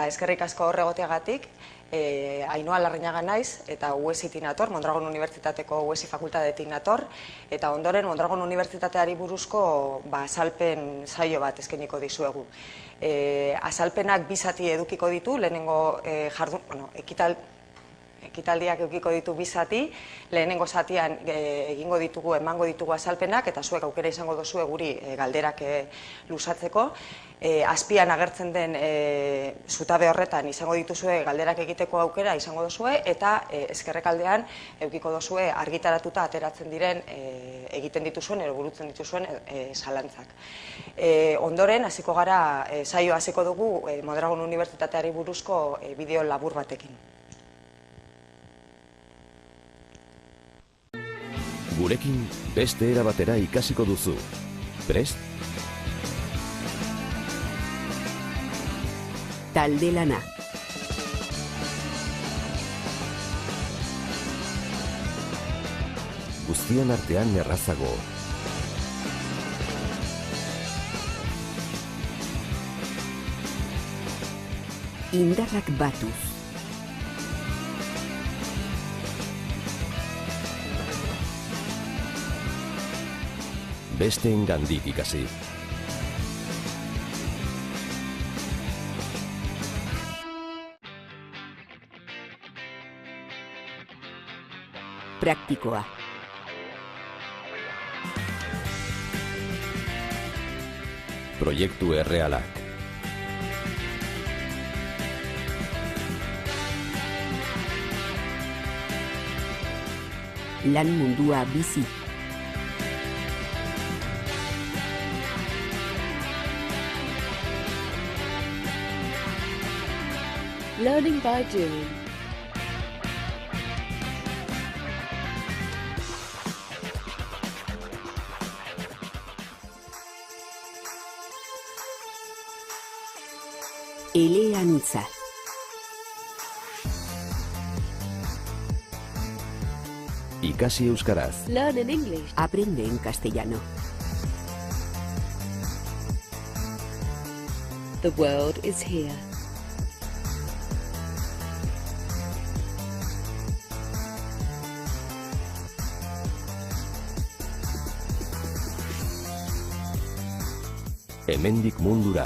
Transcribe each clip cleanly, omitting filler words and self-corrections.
Eskerrik asko horregoteagatik, Ainhoa Larrañaga naiz eta UESitik nator, Mondragon Unibertsitateko UESi fakultatetik nator, eta ondoren Mondragon Unibertsitateari buruzko azalpen saio bat eskainiko dizuegu. Azalpenak bi zati edukiko ditu, lehenengo ekitaldiak edukiko ditu bi zati, lehenengo zatian emango ditugu azalpenak, eta zuek aukera izango duzue guri galderak luzatzeko. Azpian agertzen den zutabe horretan izango dituzue galderak egiteko aukera izango duzue, eta ezkerrekaldean edukiko duzue argitaratuta ateratzen diren egiten dituzuen, edo burutzen dituzuen zalantzak. Ondoren, hasiko gara, saio hasiko dugu Mondragon Unibertsitateari buruzko bideo labur batekin. Gurekin beste era batera ikasiko duzu. Prest? Talde lana. Guztian artean errazago. Indarrak batuz. Besteengandik ikasi. Praktikoa. Proiektu errealak. Lan mundua bizi. Learning by doing. Eleanitza. Ikasi euskaraz. Learn in English. Aprende en castellano. The world is here. Hemendik mundura.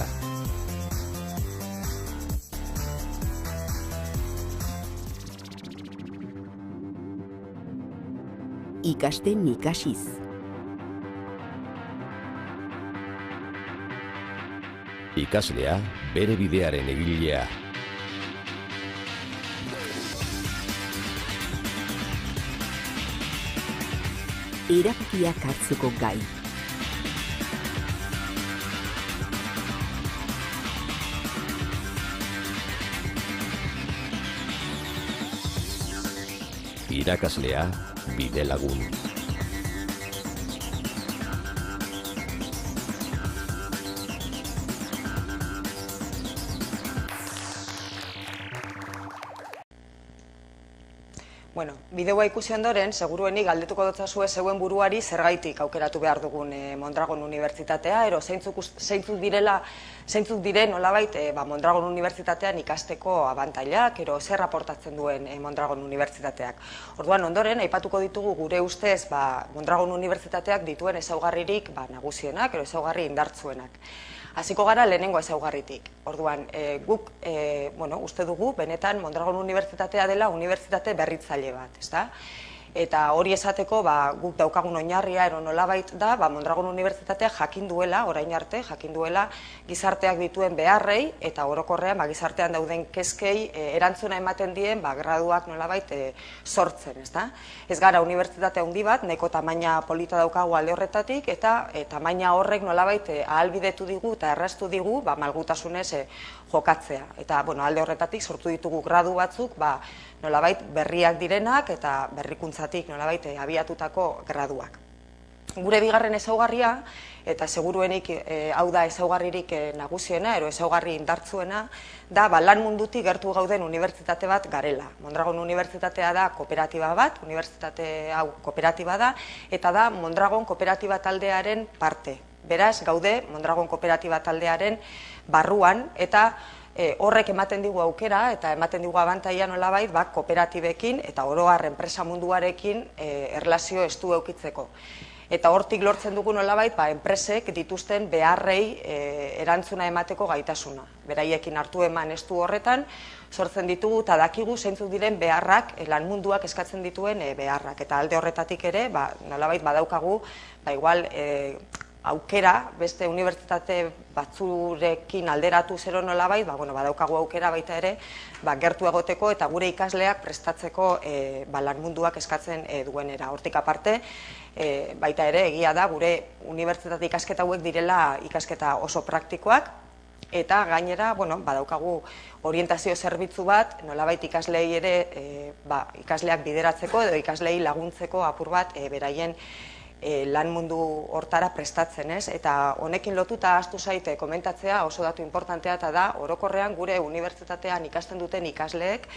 Ikasten ikasiz. Ikaslea bere bidearen egilea. Erabakiak hartzeko gai. Irakaslea bide lagun. Bueno, bideoa ikusi ondoren, seguruenik galdetuko dotzazue zeuen buruari zergaitik aukeratu behar dugun Mondragon Unibertsitatea, ero zeintzuk diren nolabait Mondragon Unibertsitatean ikasteko abantailak, ero zer aportatzen duen Mondragon Unibertsitateak. Orduan, ondoren, aipatuko ditugu gure ustez Mondragon Unibertsitateak dituen ezaugarririk nagusienak, ero ezaugarri indartzuenak. Hasiko gara lehenengo ezaugarritik. Orduan, guk uste dugu, benetan Mondragon Unibertsitatea dela unibertsitate berritzaile bat, ezta? Eta hori esateko, guk daukagun oinarria ero nolabait da, Mondragon Unibertsitatea jakin duela, orain arte, jakin duela gizarteak dituen beharrei, eta orokorrean gizartean dauden kezkei erantzuna ematen dien graduak nolabait sortzen, ezta? Ez gara unibertsitate handi bat, nahiko tamaina polita daukagu alde horretatik, eta tamaina horrek nolabait ahalbidetu digu eta erraztu digu malgutasunez jokatzea. Eta alde horretatik sortu ditugu gradu batzuk, nolabait berriak direnak eta berrikuntzatik nolabait abiatutako graduak. Gure bigarren ezaugarria, eta seguruenik hau da ezaugarririk nagusiena, ero ezaugarri indartzuena, da lan mundutik gertu gauden unibertsitate bat garela. Mondragon Unibertsitatea da kooperatiba bat, unibertsitate hau kooperatiba da, eta da Mondragon kooperatiba taldearen parte. Beraz, gaude Mondragon kooperatiba taldearen barruan, eta horrek ematen digu aukera eta ematen digu abantaila nolabait kooperatibekin eta oro har enpresa munduarekin erlazio estu eukitzeko. Eta hortik lortzen dugu nolabait enpresek dituzten beharrei erantzuna emateko gaitasuna. Beraiekin hartu eman estu horretan, sortzen ditugu eta dakigu zeintzuk diren beharrak, lan munduak eskatzen dituen beharrak. Eta alde horretatik ere, nolabait badaukagu, igual aukera, beste unibertsitate batzurekin alderatu zero nolabait, badaukagu aukera baita ere, gertu egoteko eta gure ikasleak prestatzeko lan munduak eskatzen duenera. Hortik aparte, baita ere, egia da, gure unibertsitate ikasketa hauek direla ikasketa oso praktikoak, eta gainera, badaukagu orientazio zerbitzu bat, nolabait ikasleei ere, ikasleak bideratzeko edo ikasleei laguntzeko apur bat beraien lan mundu hortara prestatzen, ez? Eta honekin lotuta ahaztu zaite komentatzea oso datu importantea eta da, orokorrean gure unibertsitatean ikasten duten ikasleek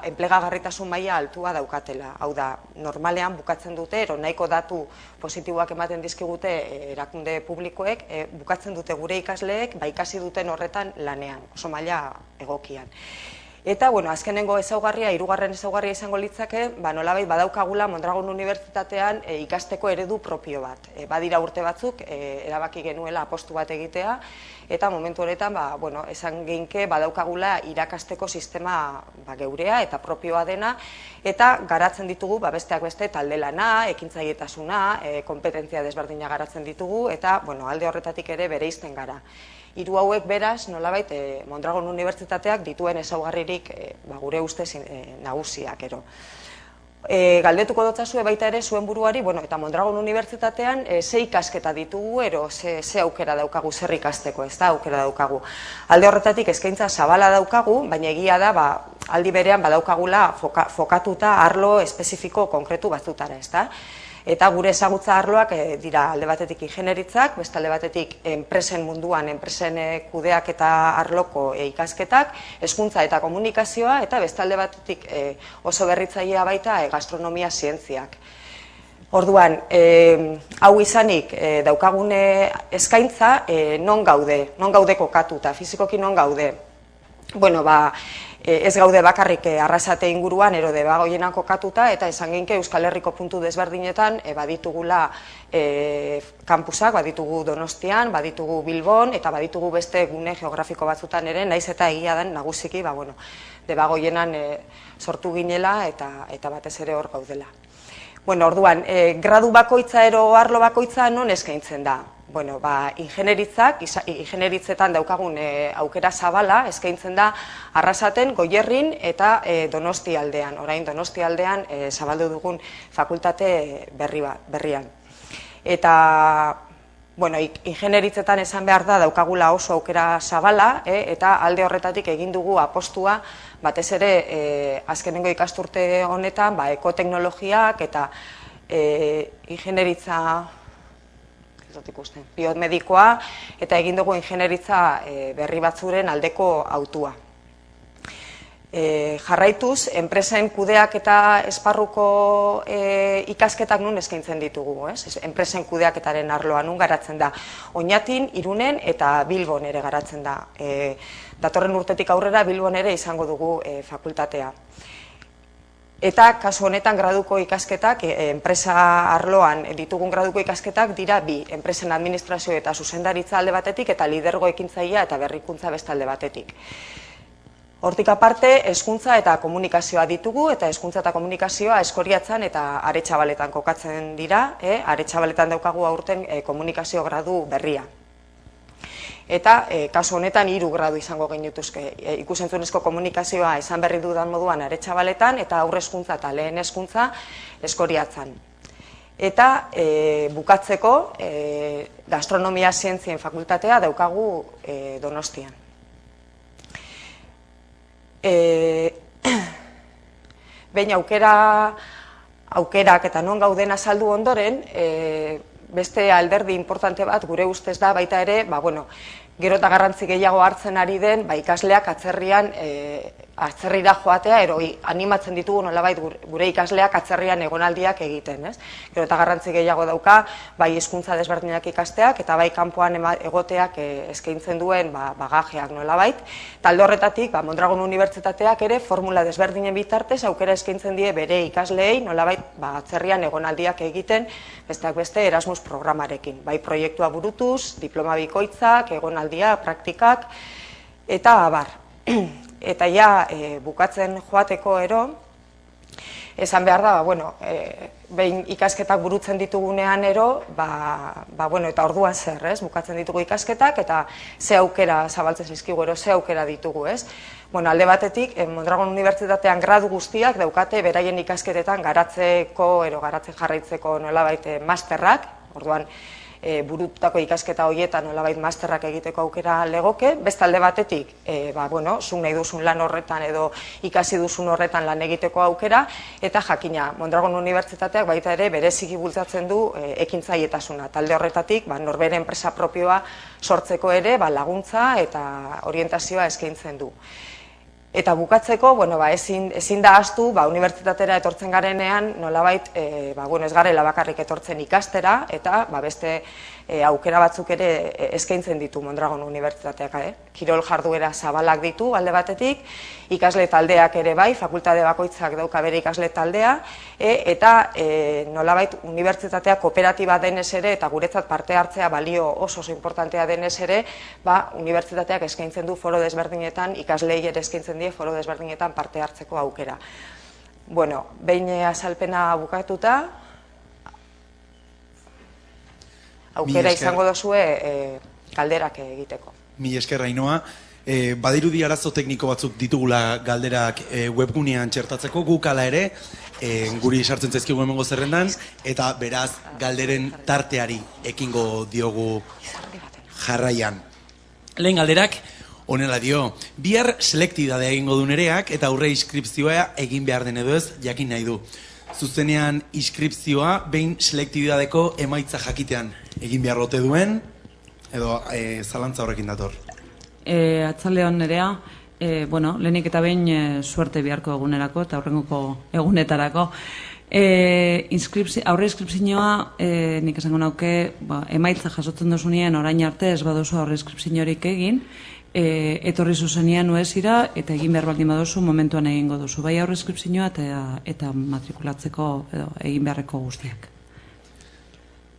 enplegagarritasun maila altua daukatela. Hau da, normalean bukatzen dute, nahiko datu positiboak ematen dizkigute erakunde publikoek, bukatzen dute gure ikasleek, ikasi duten horretan lanean, oso maila egokian. Eta, azkenengo ezaugarria, hirugarren ezaugarria izango litzake, nolabait badaukagula Mondragon Unibertsitatean ikasteko eredu propio bat. Badira urte batzuk, erabaki genuela apostu bat egitea, eta momentu honetan, esan ginke badaukagula irakasteko sistema geurea eta propioa dena, eta garatzen ditugu, besteak beste, talde lana, ekintzailetasuna, kompetentzia desberdina garatzen ditugu, eta alde horretatik ere bereizten gara. Hiru hauek beraz, nolabait, Mondragon Unibertsitateak dituen ezaugarririk gure ustez nagusiak, ero. Galdetuko dotzazue baita ere zuen buruari, eta Mondragon Unibertsitatean ze ikasketa ditugu, ero ze aukera daukagu, zer ikasteko, ez da aukera daukagu. Alde horretatik eskaintza zabala daukagu, baina egia da, aldi berean badaukagula fokatuta arlo espezifiko konkretu batzutara, ez da? Eta gure ezagutza arloak dira alde batetik ingeniaritzak, beste alde batetik enpresen munduan, enpresen kudeak eta arloko ikasketak, hezkuntza eta komunikazioa, eta beste alde batetik oso berritzailea baita gastronomia zientziak. Orduan, hau izanik daukagune eskaintza non gaude kokatuta, fizikoki non gaude. Ez gaude bakarrik Arrasate inguruan ero Debagoienan kokatuta eta esan ginke Euskal Herriko puntu desberdinetan baditugula kampusak, baditugu Donostian, baditugu Bilbon eta baditugu beste gune geografiko batzutan ere, naiz eta egia den nagusiki Debagoienan sortu ginela eta batez ere hor gaudela. Orduan, gradu bakoitza ero arlo bakoitza non eskaintzen da? Ingenieritzetan daukagun aukera zabala eskaintzen da Arrasaten, Goierrin eta Donosti aldean. Orain Donosti aldean zabaldu dugun fakultate berrian. Eta ingenieritzetan esan behar da daukagula oso aukera zabala eta alde horretatik egin dugu apostua batez ere azkenengo ikasturte honetan ekoteknologiak eta ingeniritza biomedikoa eta egin dugu ingenieritza berri batzuren aldeko autua. Jarraituz, enpresen kudeak eta esparruko ikasketak nun eskaintzen ditugu, enpresen kudeaketaren arloa nun garatzen da. Oñatin, Irunen eta Bilbon ere garatzen da. Datorren urtetik aurrera Bilbon ere izango dugu fakultatea. Eta kasu honetan graduko ikasketak, enpresa arloan ditugun graduko ikasketak dira bi, enpresen administrazio eta zuzendaritza alde batetik eta lidergo ekintzailea eta berrikuntza beste alde batetik. Hortik aparte, hezkuntza eta komunikazioa ditugu eta hezkuntza eta komunikazioa Eskoriatzan eta Aretxabaletan kokatzen dira, Aretxabaletan daukagu aurten komunikazio gradu berria. Eta kasu honetan 3 gradu izango genituzke. Ikus-entzunezko komunikazioa esan berri dudan moduan Aretxabaletan eta aurre hezkuntza eta lehen hezkuntza Eskoriatzan. Eta bukatzeko gastronomia zientzien fakultatea daukagu Donostian. Behin aukerak eta non gauden azaldu ondoren, beste alderdi importante bat gure ustez da baita ere, gero eta garrantzi gehiago hartzen ari den ikasleak atzerrian atzerrira joatea, animatzen ditugu nolabait gure ikasleak atzerrian egonaldiak egiten, ez? Gero eta garrantzi gehiago dauka, bai hizkuntza desberdinak ikasteak, eta bai kanpoan egoteak eskaintzen duen bagajeak nolabait. Talde horretatik, Mondragon Unibertsitateak ere formula desberdinen bitartez aukera eskaintzen die bere ikasleei nolabait atzerrian egonaldiak egiten, besteak beste Erasmus programarekin. Bai proiektua burutuz, diploma bikoitzak, egonaldia, praktikak, eta abar. Eta ja, bukatzen joateko esan behar da, behin ikasketak burutzen ditugunean eta orduan zer, ez? Bukatzen ditugu ikasketak eta ze aukera zabaltzen zizkigu, ze aukera ditugu, ez? Alde batetik, Mondragon Unibertsitatean gradu guztiak daukate beraien ikasketetan garatzen jarraitzeko nolabait masterrak, orduan burututako ikasketa horietan nolabait masterrak egiteko aukera legoke, beste alde batetik, zuk nahi duzun lan horretan edo ikasi duzun horretan lan egiteko aukera, eta jakina, Mondragon Unibertsitateak baita ere bereziki bultzatzen du ekintzailetasuna. Talde horretatik, norbere enpresa propioa sortzeko ere laguntza eta orientazioa eskaintzen du. Eta bukatzeko, ezin da ahaztu, unibertsitatera etortzen garenean, nolabait, ez garela bakarrik etortzen ikastera, eta beste aukera batzuk ere eskaintzen ditu Mondragon Unibertsitateak. Kirol jarduera zabalak ditu, alde batetik, ikasle taldeak ere bai, fakultate bakoitzak dauka bere ikasle taldea, eta nolabait unibertsitatea kooperatiba denez ere, eta guretzat parte hartzea balio oso importantea denez ere, unibertsitateak eskaintzen du foro desberdinetan, ikaslei ere eskaintzen die foro desberdinetan parte hartzeko aukera. Behin azalpena bukatuta, aukera izango dozue galderak egiteko. Mila esker, Ainhoa. Badirudi arazo tekniko batzuk ditugula galderak webgunean txertatzeko, guk ala ere, guri sartzen zaizkigu hemengo zerrendan, eta beraz galderen tarteari ekingo diogu jarraian. Lehen galderak, honela dio, bihar selektidadea egingo du Nereak eta aurre inskripzioa egin behar den edo ez jakin nahi du. Zuzenean inskripzioa behin selektidadeko emaitza jakitean egin behar ote duen, edo zalantza horrekin dator. Atzaldeon Nerea, lehenik eta behin suerte biharko egunerako eta aurrengoko egunetarako. Aurre inskripzioa, nik esango nauke, emaitza jasotzen duzunien orain arte ez baduzu aurre inskripziorik egin, etorri zuzenean nuezira eta egin behar baldin baduzu momentuan egingo duzu. Bai aurre inskripzioa eta matrikulatzeko edo egin beharreko guztiak.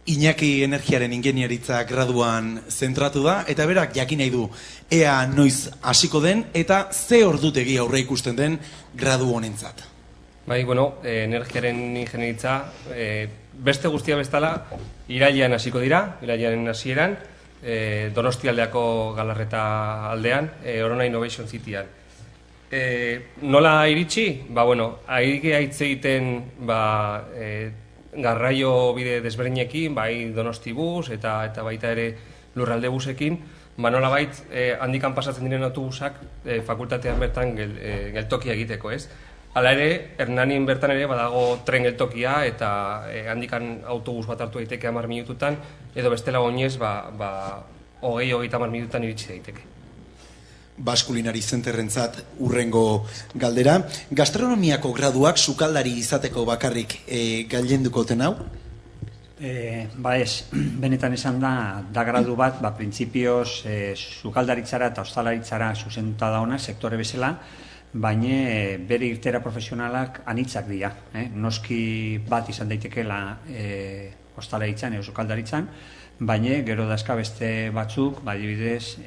Iñaki Energiaren ingeniaritza graduan zentratu da, eta berak jakin nahi du ea noiz hasiko den eta ze ordutegi aurre ikusten den gradu honentzat. Bai, Energiaren ingeniaritza beste guztia bezala irailean hasiko dira, irailean hasieran, Donostialdeako Galarreta aldean, Orona Innovation Cityan. Nola iritsi? Hitz egiten garraio bide desberdinekin, bai Donostibus eta baita ere lurralde busekin, nolabait handikan pasatzen diren autobusak fakultatean bertan geltokia egiteko, ez? Hala ere, Hernanin bertan ere badago tren geltokia eta handikan autobus bat hartu daiteke 10 minututan, edo bestela oinez 20-30 minututan iritsi daiteke. Baskulinari zenterrentzat urrengo galdera. Gastronomiako graduak sukaldari izateko bakarrik gailenduko ten hau? Ez, benetan esan da gradu bat, printzipioz sukaldaritzara eta ostalaritzara zuzenduta dauna, sektore bezala, baina bere irtera profesionalak anitzak dira. Noski bat izan daitekeela ostalaritzan edo sukaldaritzan, baina gero dazka beste batzuk, adibidez,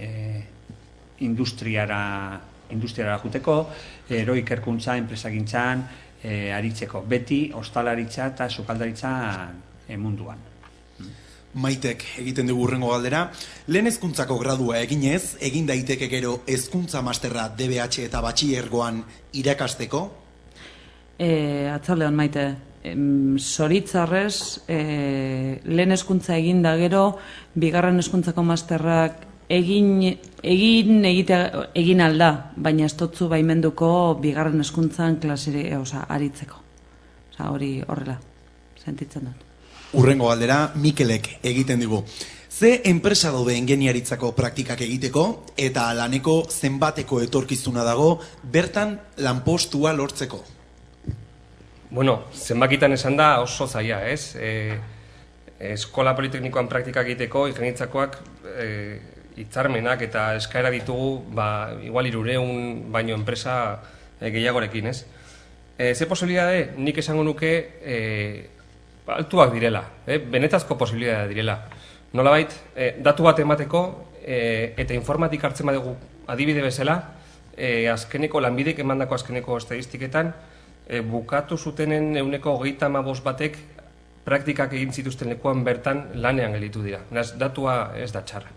industriara juteko, ero ikerkuntza, enpresagintzan, aritzeko. Beti ostalaritza eta sukaldaritza munduan. Maitek egiten dugu urrengo galdera. Lehen hezkuntzako gradua eginez, egin daiteke gero hezkuntza masterra DBH eta batxilergoan irakasteko? Atzaldeon Maite, zoritzarrez, lehen hezkuntza egin da gero, bigarren hezkuntzako masterrak egin alda, baina ez dotzu baimenduko bigarren hezkuntzan klasere, aritzeko. Hori horrela, sentitzen dut. Urrengo galdera, Mikelek egiten dugu. Ze enpresa daude ingeniaritzako praktikak egiteko eta laneko zenbateko etorkizuna dago bertan lanpostua lortzeko? Bueno, zenbakitan esan da oso zaila, ez? Eskola Politeknikoan praktikak egiteko ingeniaritzakoak hitzarmenak eta eskaera ditugu, igual 300 baino enpresa gehiagorekin, ez? Ze posibilitate, nik esango nuke altuak direla, benetazko posibilitate direla. Nolabait, datu bat emateko eta informatik hartzen badugu adibide bezala, azkeneko lanbidek emandako azkeneko estadistiketan, bukatu zutenen 95% batek praktikak egin zituzten lekuan bertan lanean gelditu dira. Datua ez da txarra.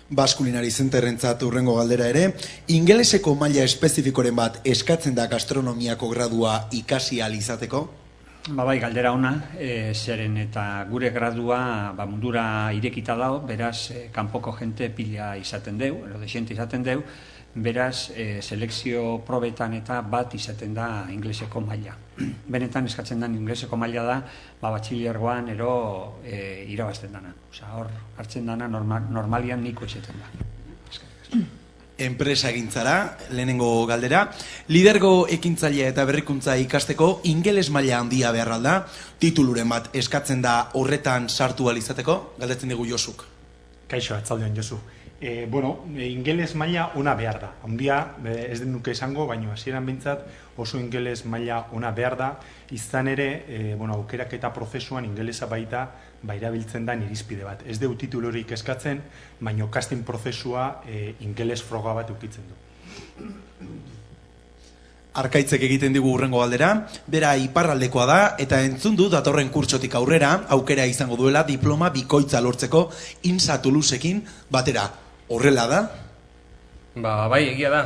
Baskulinari zenterrentzat hurrengo galdera ere, ingeleseko maila espezifikoren bat eskatzen da gastronomiako gradua ikasi ahal izateko? Bai, galdera ona, zeren eta gure gradua mundura irekita dago, beraz, kanpoko jente pila izaten deu, edo desente izaten deu, beraz, selekzio probetan eta bat izaten da ingleseko maila. Benetan eskatzen den ingleseko maila da, batxiliargoan ero irabazten dana. Hor, hartzen dana normalian niko izaten da. Enpresa egintzara, lehenengo galdera. Lidergo ekintzailea eta berrikuntza ikasteko ingeles maila handia behar alda, tituluren bat eskatzen da horretan sartu ahal izateko, galdetzen digu Josuk. Kaixo, atzaldean Josu. Ingeles maila ona behar da. Handia ez den nuke esango, baina hasieran behintzat oso ingeles maila ona behar da. Izan ere, aukerak eta prozesuan ingelesa baita erabiltzen da irizpide bat. Ez deu titulurik eskatzen, baina casting prozesua ingeles froga bat ukitzen du. Arkaitzek egiten digu hurrengo galdera, bera iparraldekoa da eta entzun du datorren kurtsotik aurrera, aukera izango duela diploma bikoitza lortzeko INSA Toulouseekin batera. Horrela da? Bai, egia da.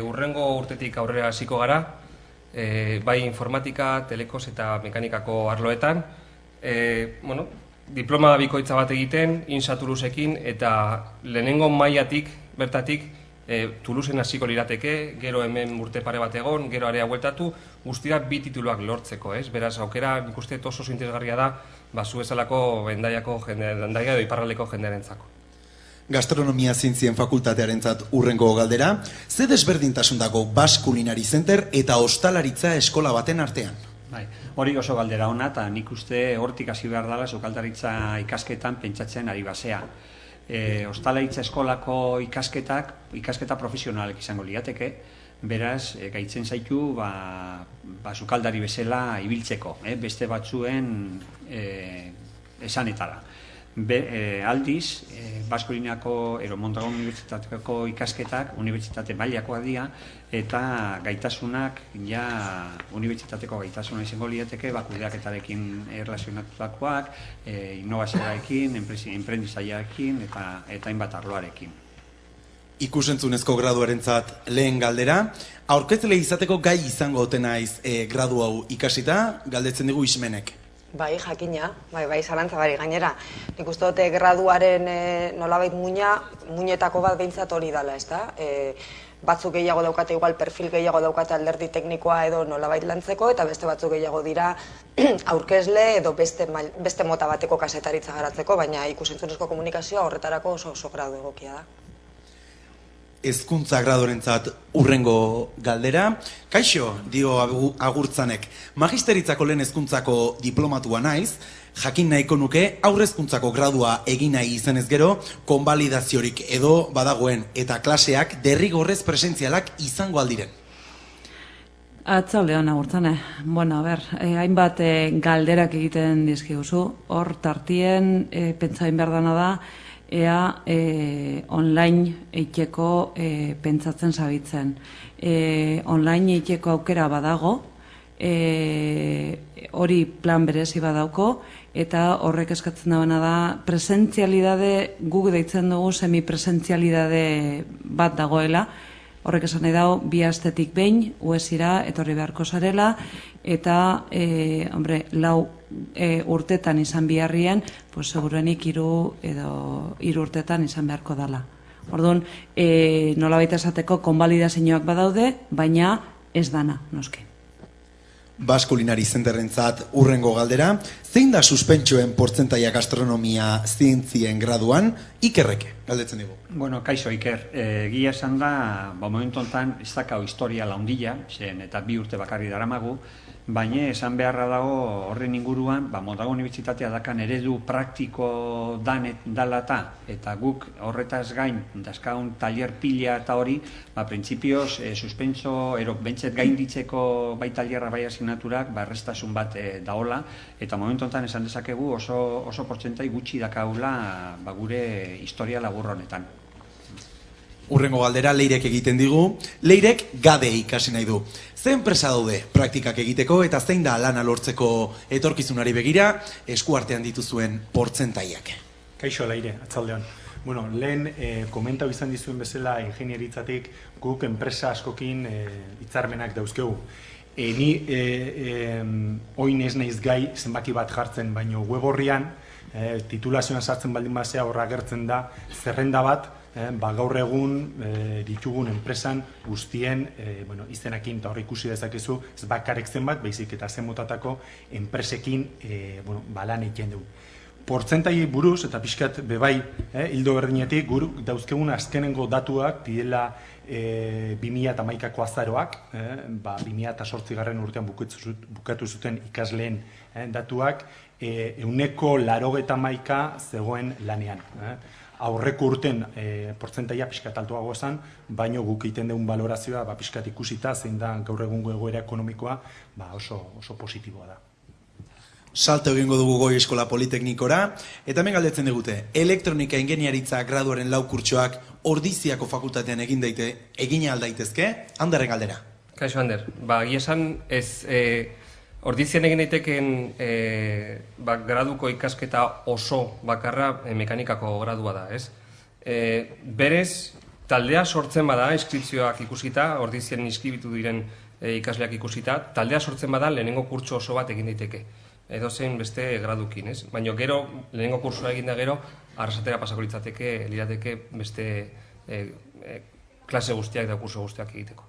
Hurrengo urtetik aurrera hasiko gara, bai informatika, telekos eta mekanikako arloetan. Diploma bikoitza bat egiten, INSA Toulouseekin, eta lehenengo mailatik, bertatik, Toulousen hasiko lirateke, gero hemen urte pare bat egon, gero area bueltatu, guztira 2 tituluak lortzeko, ez? Beraz, aukera, nik uste oso interesgarria da, zu bezalako Hendaiako edo iparraldeko jendearentzako. Gastronomia zientzien fakultatearentzat hurrengo galdera, ze desberdintasun dago Basque Culinary Center eta ostalaritza eskola baten artean? Hori oso galdera ona, eta nik uste hortik hasi behar dela sukaldaritza ikasketan pentsatzen ari basea. Ostalaritza eskolako ikasketa profesionalek izango liateke, beraz, gaitzen zaitu sukaldari bezala ibiltzeko, beste batzuen esanetara. Aldiz, Baskulinako ero Mondragon Unibertsitateko ikasketak unibertsitate mailakoak dira eta gaitasunak unibertsitateko gaitasuna izango liateke kudeaketarekin erlazionatutakoak, innovazioarekin, enprendizaiarekin eta hainbat arloarekin. Ikusentzunezko graduarentzat lehen galdera, aurkezle izateko gai izango naiz gradu hau ikasita, galdetzen digu Ismenek. Bai, jakina, bai, zalantza bari gainera. Nik uste dute graduaren nolabait muinetako bat behintzat hori dela, ez da? Batzuk gehiago daukate, igual perfil gehiago daukate alderdi teknikoa edo nolabait lantzeko, eta beste batzuk gehiago dira aurkezle edo beste mota bateko kasetaritza garatzeko, baina ikusentzunezko komunikazioa horretarako oso gradu egokia da. Hezkuntza graduarentzat hurrengo galdera. Kaixo, dio Agurtzanek, magisteritzako lehen hezkuntzako diplomatua naiz, jakin nahiko nuke aurrezkuntzako gradua egin nahi izanez gero, konbalidaziorik edo badagoen eta klaseak derrigorrez presentzialak izango aldiren. Atzaldeon, Agurtzane. Bueno, hainbat galderak egiten dizkiguzu, hor tartien pentsain behar dana da, ea online eiteko pentsatzen zabitzen. Online eiteko aukera badago, hori plan berezi badauko, eta horrek eskatzen dagoena da presentzialidade, guk deitzen dugu semipresentzialidade bat dagoela, horrek esan nahi dago, 2 astetik behin, uesira, etorri beharko zarela, eta, 4 urtetan izan biharrien, seguruenik 3 urtetan izan beharko dela. Orduan, nolabait esateko konbalidazioak badaude, baina ez dana, noski. Basque Culinary Centerrentzat urrengo galdera, zein da suspentsoen portzentaia gastronomia zientzien graduan, Ikerrek, galdetzen digu. Bueno, kaixo Iker, egia esan da, momentu honetan ez dakau historia laundila, zen eta 2 urte bakarri daramagu, baina esan beharra dago horren inguruan, Mondragon Unibertsitatea dakan eredu praktiko dalata, eta guk horretaz gain, dazkaun taller pila eta hori, printzipioz, suspentso, bentzet gainditzeko bai tallerra bai asignaturak, errestasun bat daola, eta momentu honetan esan dezakegu oso portzentai gutxi dakaula gure historia labur honetan. Urrengo galdera Leirek egiten digu. Leirek gade ikasi nahi du. Ze enpresa daude praktikak egiteko eta zein da lana lortzeko etorkizunari begira eskuartean dituzuen portzentaiak? Kaixo Leire, atzaldeon. Bueno, lehen komentau izan dizuen bezala ingenieritzatik guk enpresa askokin hitzarmenak dauzkegu. Ni oin ez naiz gai zenbaki bat jartzen, baino web horrian titulazioan sartzen baldin basea horra agertzen da zerrenda bat gaur egun ditugun enpresan guztien izenekin eta hor ikusi dezakezu ez bakarrik zenbat, baizik eta zen motatako enpresekin lan egiten dugu. Portzentai buruz eta pixkat bebai hildo berdinetik guruk dauzkegun azkenengo datuak direla 2011ko azaroak, 2008 urtean bukatu zuten ikasleen datuak, 80% zegoen lanean. Aurreko urten portzentaia pixkat altuago esan, baino guk egiten dugun balorazioa pixkat ikusita zein da gaur egungo egoera ekonomikoa oso positiboa da. Salto egingo dugu Goi Eskola Politeknikora, eta hemen galdetzen digute, elektronika ingeniaritza graduaren 4 kurtsoak Ordiziako fakultatean egin aldaitezke? Anderren galdera. Kaixo, Ander. Giesan ez Ordizian egin daiteken graduko ikasketa oso bakarra mekanikako gradua da, ez? Berez, taldea sortzen bada, inskripzioak ikusita, Ordizian inskribitu diren ikasleak ikusita, taldea sortzen bada lehenengo kurtso oso bat egin daiteke. Edo zein beste gradukin, ez? Baina gero, lehenengo kursua egin da gero, arrasatera pasako lirateke beste klase guztiak eta kurso guztiak egiteko.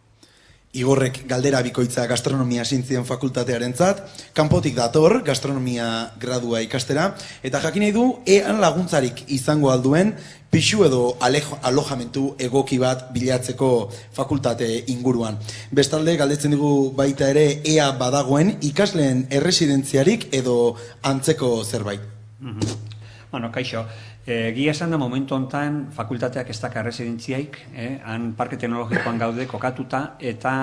Igorrek galdera bikoitza gastronomia zientzien fakultatearentzat, kanpotik dator gastronomia gradua ikastera, eta jakin nahi du ean laguntzarik izango alduen pixu edo alojamentu egoki bat bilatzeko fakultate inguruan. Bestalde, galdetzen digu baita ere ea badagoen ikasleen erresidentziarik edo antzeko zerbait. Bueno, kaixo. Egia esan da momentu honetan fakultateak ez daka erresidentziaik, han parke teknologikoan gaude kokatuta eta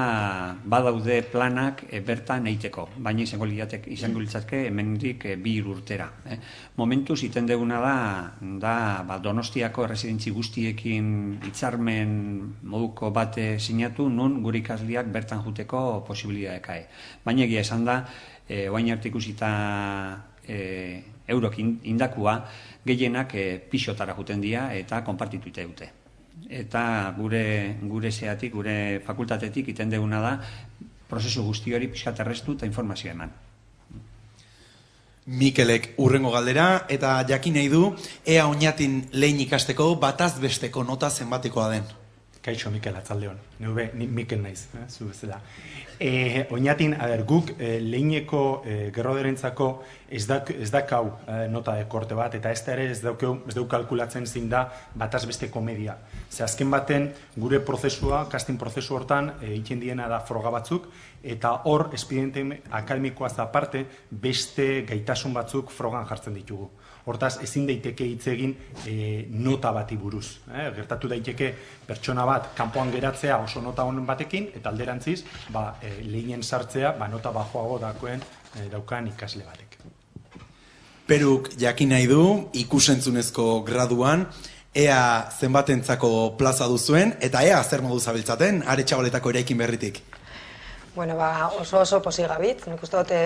badaude planak bertan eiteko, baina izango litzateke hemendik 2 urtera. Momentuz iten deguna da Donostiako erresidentzi guztiekin hitzarmen moduko bate sinatu, nun gure ikasleak bertan juteko posibilitatea. Baina egia esan da, oain arte ikusita eurok indakua, gehienak pixotara juten dira eta konpartitu dute. Eta gure zeatik, gure fakultatetik iten deguna da, prozesu guzti hori pixkat errestu eta informazioa eman. Mikelek urrengo galdera, eta jakin nahi du, ea oinatin lehen ikasteko bataz besteko nota zenbatekoa den. Kaixo, Mikel, atzaldeon. Neube, Mikel naiz, zu bezala. Oinatin, guk lehineko gerroderentzako ez dakau nota korte bat, eta ez da ere ez dau kalkulatzen zein da bataz besteko media. Ze azken baten gure prozesua, casting prozesu hortan, egiten diena da froga batzuk, eta hor, espediente akademikoaz aparte, beste gaitasun batzuk frogan jartzen ditugu. Hortaz, ezin daiteke hitz egin nota bati buruz. Gertatu daiteke pertsona bat kanpoan geratzea oso nota honen batekin, eta alderantziz, lehinen sartzea, nota bajoago daukan ikasle batek. Peruk jakin nahi du, ikusentzunezko graduan, ea zenbatentzako plaza duzuen, eta ea zer modu zabiltzaten, are txabaletako eraikin berritik. Bueno, oso posigabit, nik uste dute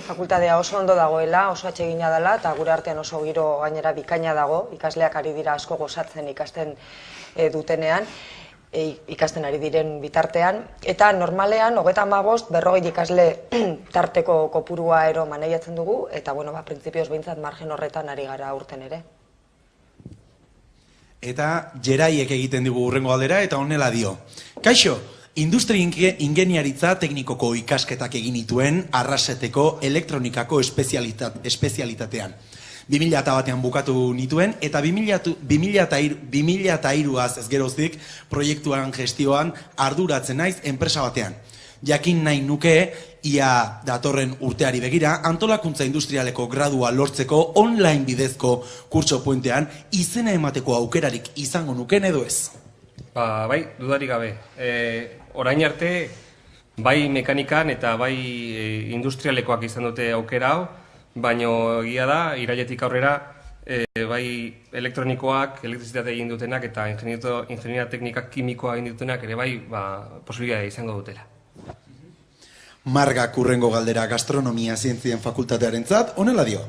fakultatea oso ondo dagoela, oso atsegina dela, eta gure artean oso giro gainera bikaina dago, ikasleak ari dira asko gozatzen ikasten dutenean, ikasten ari diren bitartean, eta normalean, 35-40 ikasle tarteko kopurua ero maneiatzen dugu, eta, printzipioz behintzat margen horretan ari gara urten ere. Eta Jeraiek egiten digu urrengo galdera, eta honela dio. Kaixo, Industri ingeniaritza teknikoko ikasketak egin dituen Arraseteko elektronikako espezialitatean. 2001an bukatu nituen, eta 2003az ez geroztik proiektuan gestioan arduratzen naiz enpresa batean. Jakin nahi nuke, ia datorren urteari begira, antolakuntza industrialeko gradua lortzeko online bidezko kurtso puentean izena emateko aukerarik izango nuken edo ez? Bai, dudarik gabe. Orain arte, bai mekanikan eta bai industrialekoak izan dute aukera hau, baina egia da, irailetik aurrera, bai elektronikoak, elektrizitatea egin dutenak eta ingenieria teknika kimikoa egin dutenak ere bai posibilitatea izango dutela. Margak hurrengo galdera gastronomia zientzien fakultatearentzat, honela dio.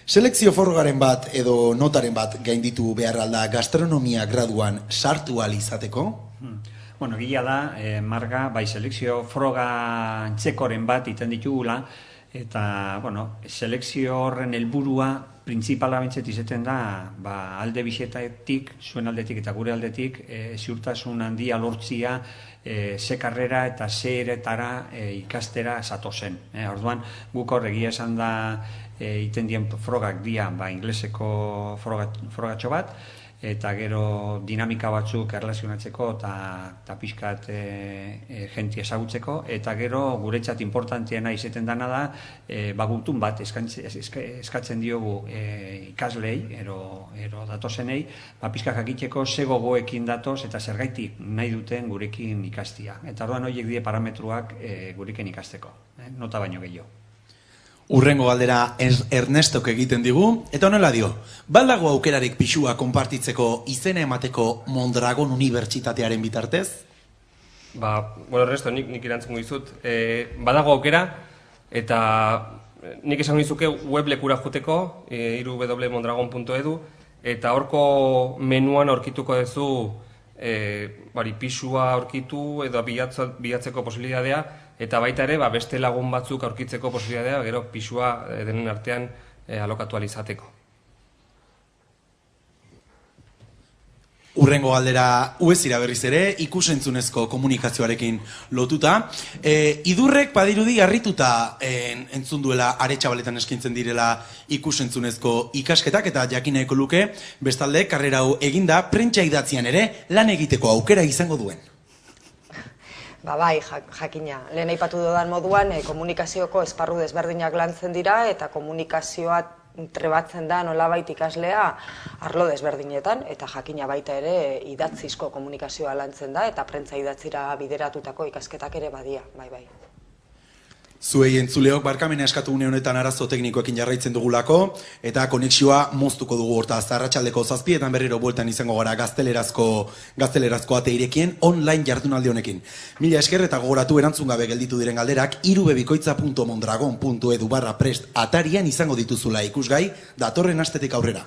Selekzio frogaren bat edo notaren bat gainditu behar alda gastronomia graduan sartu ahal izateko? Bueno, gila da, Marga, bai selekzio froga txekoren bat iten ditugula, eta, bueno, selekzio horren helburua printzipala bintzet izaten da, alde bisetatik, zuen aldetik eta gure aldetik, ziurtasun handia lortzia, ze karrera eta ze eretara ikastera zatozen. Orduan, guk horregia esan da iten dien frogak dia, ingleseko frogatxo bat, eta gero dinamika batzuk erlazionatzeko eta pixkat jenti ezagutzeko, eta gero guretzat importanteena izaten dana da, gutun bat eskatzen diogu ikaslei, ero datozenei, pixkat jakiteko ze gogoekin datoz eta zergaitik nahi duten gurekin ikastia. Eta orduan horiek die parametruak gurekin ikasteko, nota baino gehiago. Urrengo galdera Ernestok egiten digu, eta honela dio, baldago aukerarik pisua konpartitzeko izena emateko Mondragon Unibertsitatearen bitartez? Bueno, Ernesto, nik erantzungo dizut. Badago aukera, eta nik esango dizuke web lekura joteko, www.mondragon.edu, eta horko menuan aurkituko duzu pisua aurkitu edo bilatzeko posibilitatea, eta baita ere beste lagun batzuk aurkitzeko posibilitatea, gero pisua denen artean alokatu ahal izateko. Urrengo galdera uezira berriz ere, ikusentzunezko komunikazioarekin lotuta. Idurrek badirudi harrituta entzun duela Aretxabaletan eskintzen direla ikusentzunezko ikasketak, eta jakineko luke, bestalde, karrera hau eginda, prentsa idatzian ere lan egiteko aukera izango duen. Bai, jakina. Lehen aipatu dudan moduan, komunikazioko esparru desberdinak lantzen dira, eta komunikazioa trebatzen da nolabait ikaslea arlo desberdinetan, eta jakina baita ere idatzizko komunikazioa lantzen da, eta prentza idatzira bideratutako ikasketak ere badia, bai. Zuei entzuleok barkamena eskatu une honetan arazo teknikoekin jarraitzen dugulako, eta konexioa moztuko dugu hortaz. Arratsaldeko 7etan berriro bueltan izango gara gaztelerazko ate irekien online jardunaldi honekin. Mila esker eta gogoratu erantzun gabe gelditu diren galderak irubebikoitza.mondragon.edu/prest atarian izango dituzula ikusgai datorren astetik aurrera.